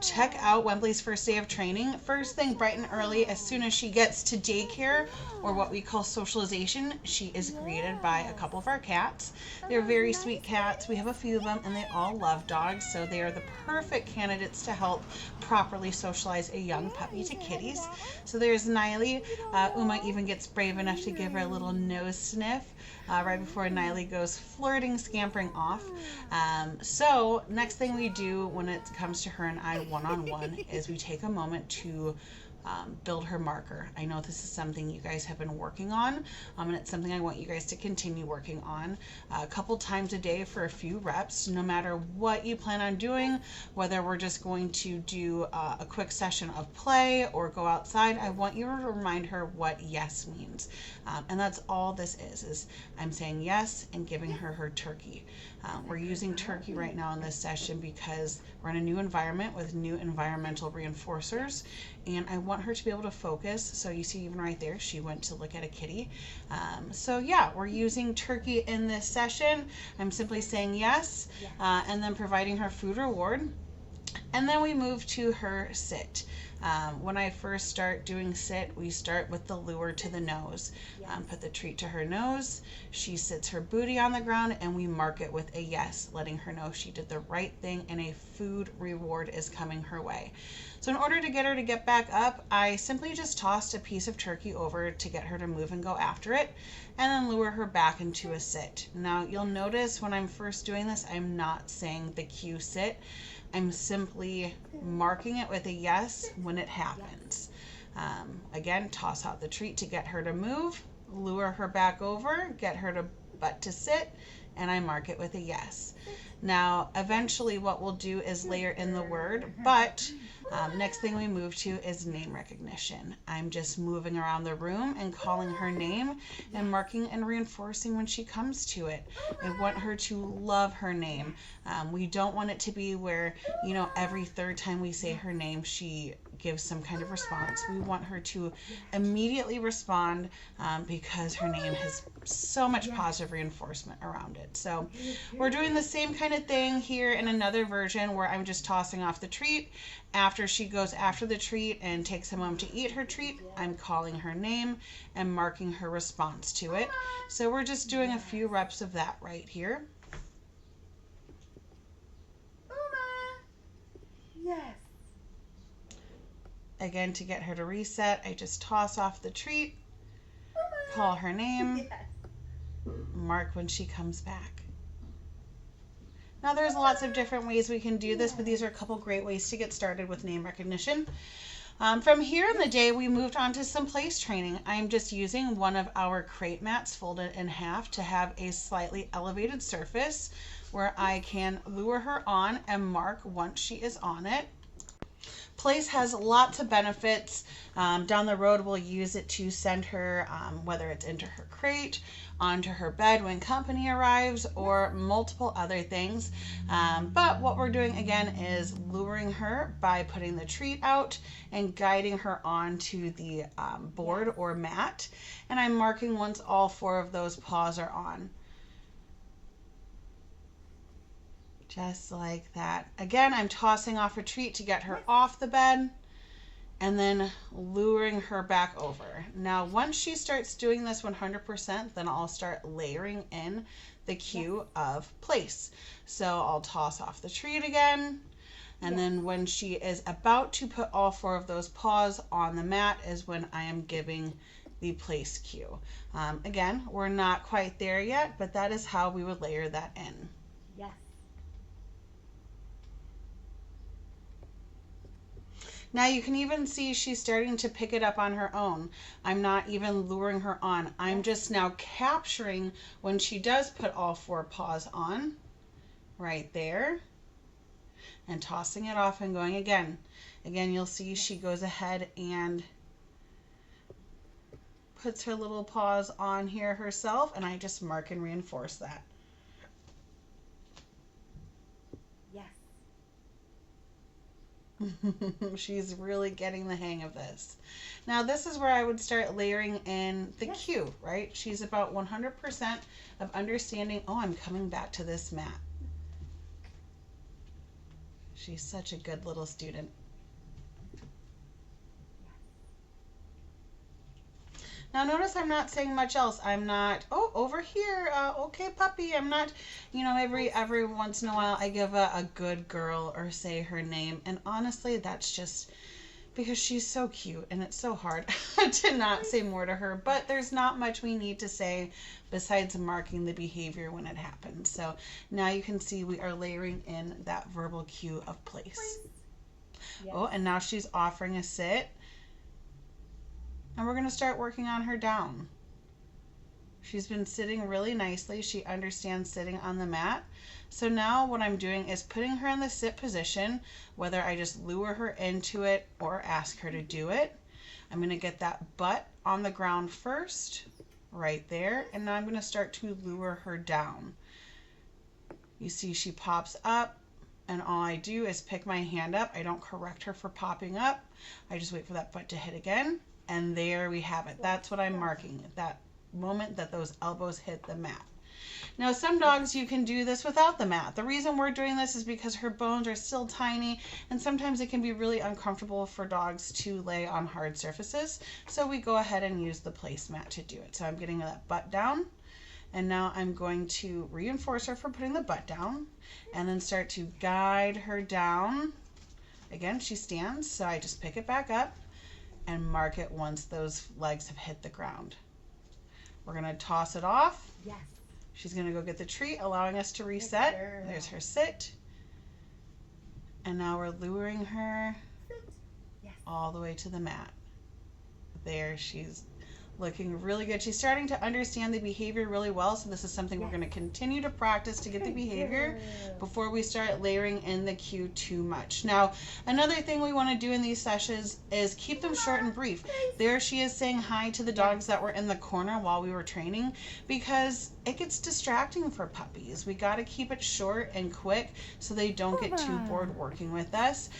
check out Wembley's first day of training. First thing, bright and early, as soon as she gets to daycare, or what we call socialization, she is greeted by a couple of our cats. They're very sweet cats. We have a few of them, and they all love dogs, so they are the perfect candidates to help properly socialize a young puppy to kitties. So there's Niley. Uma even gets brave enough to give her a little nose sniff right before Niley goes flirting, scampering off. So next thing we do when it comes to her and I one-on-one is we take a moment to build her marker. I know this is something you guys have been working on, and it's something I want you guys to continue working on a couple times a day for a few reps, no matter what you plan on doing, whether we're just going to do a quick session of play or go outside. I want you to remind her what yes means. And that's all this is I'm saying yes and giving her her turkey. We're using turkey right now in this session because we're in a new environment with new environmental reinforcers, and I want her to be able to focus. So you see even right there, she went to look at a kitty. So yeah, we're using turkey in this session. I'm simply saying yes, and then providing her food reward. And then we move to her sit. When I first start doing sit, we start with the lure to the nose. Put the treat to her nose. She sits her booty on the ground, and we mark it with a yes, letting her know she did the right thing and a food reward is coming her way. So in order to get her to get back up, I simply just tossed a piece of turkey over to get her to move and go after it, and then lure her back into a sit. Now you'll notice when I'm first doing this, I'm not saying the cue sit. I'm simply marking it with a yes when it happens. Again, toss out the treat to get her to move, lure her back over, get her to butt to sit, and I mark it with a yes. Now, eventually what we'll do is layer in the word, but next thing we move to is name recognition. I'm just moving around the room and calling her name and marking and reinforcing when she comes to it. I want her to love her name. We don't want it to be where, every third time we say her name, she gives some kind of response. We want her to immediately respond because her name has so much positive reinforcement around it. So we're doing the same kind of thing here in another version where I'm just tossing off the treat. After she goes after the treat and takes a moment to eat her treat, I'm calling her name and marking her response to it. So we're just doing a few reps of that right here. Yes. Again, to get her to reset, I just toss off the treat, call her name, mark when she comes back. Now there's lots of different ways we can do this, but these are a couple great ways to get started with name recognition. From here in the day, we moved on to some place training. I'm just using one of our crate mats folded in half to have a slightly elevated surface where I can lure her on and mark once she is on it. Place has lots of benefits. Down the road, we'll use it to send her, whether it's into her crate, onto her bed when company arrives, or multiple other things. But what we're doing again is luring her by putting the treat out and guiding her onto the board or mat. And I'm marking once all 4 of those paws are on. Just like that. Again, I'm tossing off a treat to get her off the bed and then luring her back over. Now, once she starts doing this 100%, then I'll start layering in the cue of place. So I'll toss off the treat again. And then when she is about to put all 4 of those paws on the mat is when I am giving the place cue. Again, we're not quite there yet, but that is how we would layer that in. Yes. Now you can even see she's starting to pick it up on her own. I'm not even luring her on. I'm just now capturing when she does put all 4 paws on, right there, and tossing it off and going again. Again, you'll see she goes ahead and puts her little paws on here herself, and I just mark and reinforce that. She's really getting the hang of this. Now this is where I would start layering in the cue, right? She's about 100% of understanding, oh, I'm coming back to this mat. She's such a good little student. Now notice I'm not saying much else. I'm not, oh, over here, okay, puppy. I'm not, every once in a while I give a good girl or say her name. And honestly, that's just because she's so cute and it's so hard to not say more to her. But there's not much we need to say besides marking the behavior when it happens. So now you can see we are layering in that verbal cue of place. Yes. Oh, and now she's offering a sit. And we're going to start working on her down. She's been sitting really nicely. She understands sitting on the mat. So now what I'm doing is putting her in the sit position, whether I just lure her into it or ask her to do it. I'm going to get that butt on the ground first, right there. And now I'm going to start to lure her down. You see she pops up, and all I do is pick my hand up. I don't correct her for popping up. I just wait for that butt to hit again. And there we have it. That's what I'm marking, that moment that those elbows hit the mat. Now, some dogs, you can do this without the mat. The reason we're doing this is because her bones are still tiny, and sometimes it can be really uncomfortable for dogs to lay on hard surfaces. So we go ahead and use the placemat to do it. So I'm getting that butt down, and now I'm going to reinforce her for putting the butt down, and then start to guide her down. Again, she stands, so I just pick it back up and mark it once those legs have hit the ground. We're going to toss it off. Yes. She's going to go get the treat, allowing us to reset. There's her sit. And now we're luring her all the way to the mat. There, she's looking really good. She's starting to understand the behavior really well, so this is something we're going to continue to practice to get the behavior before we start layering in the cue too much. Now, another thing we want to do in these sessions is keep them short and brief. There she is saying hi to the dogs that were in the corner while we were training, because it gets distracting for puppies. We got to keep it short and quick so they don't get too bored working with us.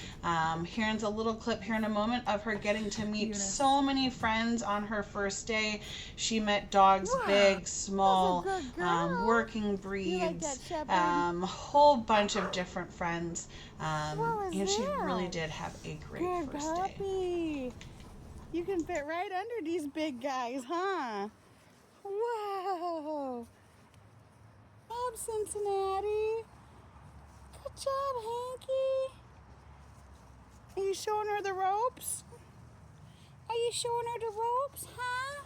Here's a little clip here in a moment of her getting to meet so many friends on her first day. She met dogs, big, small, working breeds, a whole bunch of different friends, and she really did have a great first day. You can fit right under these big guys, huh? Whoa! Job, Cincinnati. Good job, Hanky. Are you showing her the ropes? Are you showing her the ropes, huh?